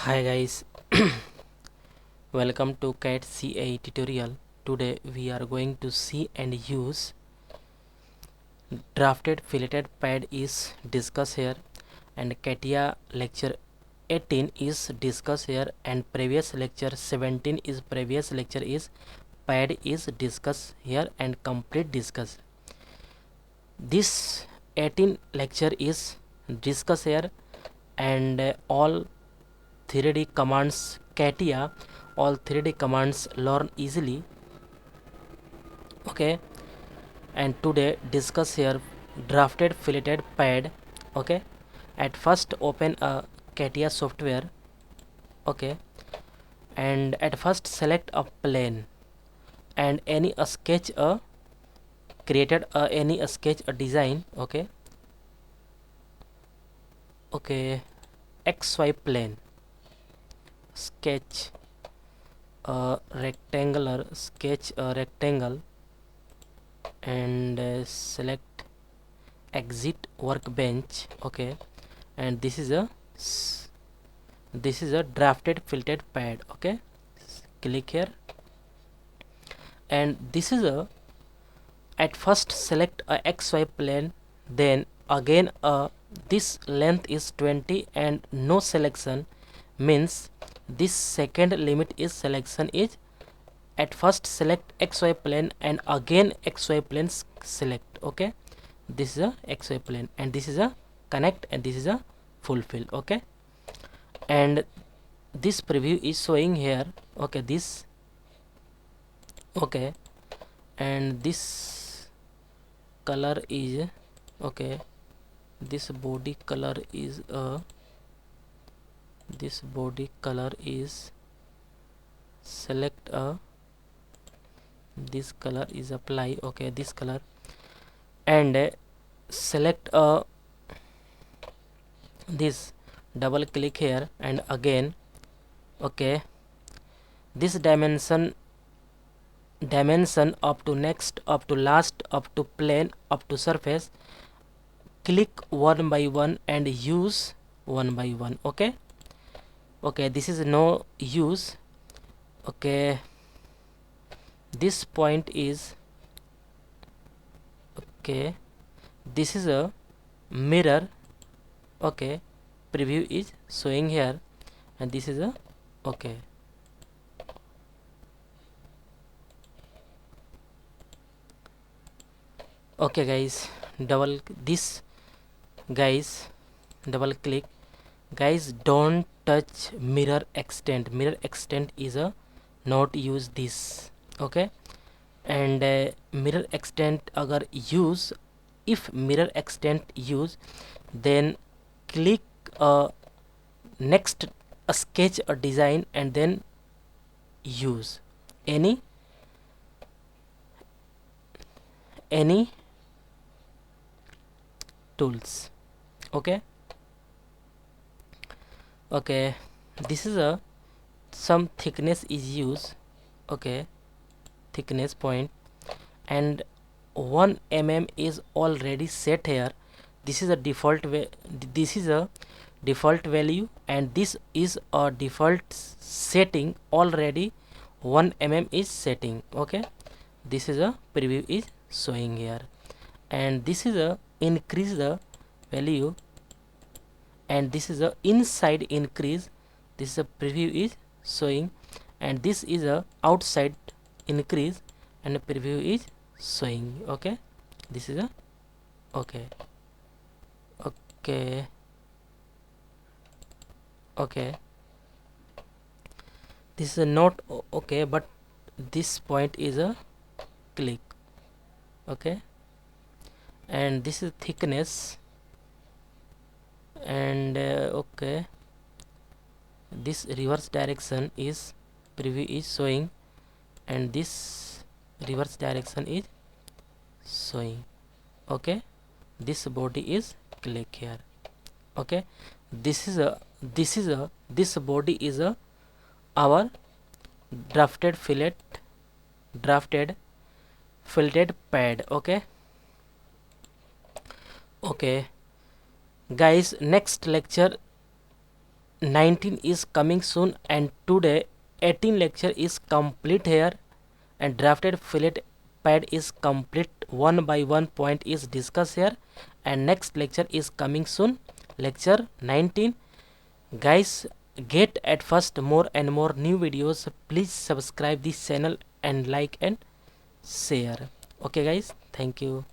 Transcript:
Hi guys, welcome to CAD CA tutorial. Today we are going to see and use drafted filleted pad is discussed here, and CATIA lecture 18 is discussed here, and previous lecture 17 is pad is discussed here and complete discuss. This 18 lecture is discussed here, and all 3D commands CATIA, all 3D commands learn easily. Okay, and today discuss here drafted filleted pad. Okay, at first open a CATIA software. Okay, and at first select a plane and any a sketch a created any a sketch a design. Okay, XY plane, sketch a rectangular, sketch a rectangle, and select exit workbench. Okay, and this is a drafted filleted pad. Okay, click here, and this is a at first select a XY plane, then again this length is 20 and no selection, means this second limit is selection is at first select XY plane and again XY plane select. Okay, this is a XY plane and this is a connect and this is a fulfill. Okay, and this preview is showing here. Okay, this, okay, and this color is, okay, this body color is select this color is apply. Okay, this color, and select this, double click here, and again, okay, this dimension up to next, up to last, up to plane, up to surface, click one by one and use one by one. Okay, this is no use. Okay, this point is, okay, this is a mirror. Okay, preview is showing here, and this is a, okay, okay guys, double this, guys, double click, guys, don't touch mirror extend. Mirror extend is a not use this. Okay, and mirror extend agar use, if mirror extend use, then click next a sketch a design and then use any tools. Okay, this is a some thickness is used. Okay, thickness point, and 1 mm is already set here. This is a default default value, and this is a default setting already. 1 mm is setting. Okay, this is a preview is showing here, and this is a increase the value, and this is a inside increase. This is a preview is showing, and this is a outside increase, and a preview is showing. Okay, this is a, okay, this is a not okay, but this point is a click. Okay, and this is thickness, and okay, this reverse direction is preview is showing, and this reverse direction is showing. Okay, this body is click here. Okay, this body is a our drafted filleted pad. Okay, guys, next 19 is coming soon, and today 18 lecture is complete here, and drafted fillet pad is complete. One by one point is discussed here, and next lecture is coming soon, lecture 19. Guys, get at first more and more new videos. Please subscribe this channel and like and share. Okay guys, thank you.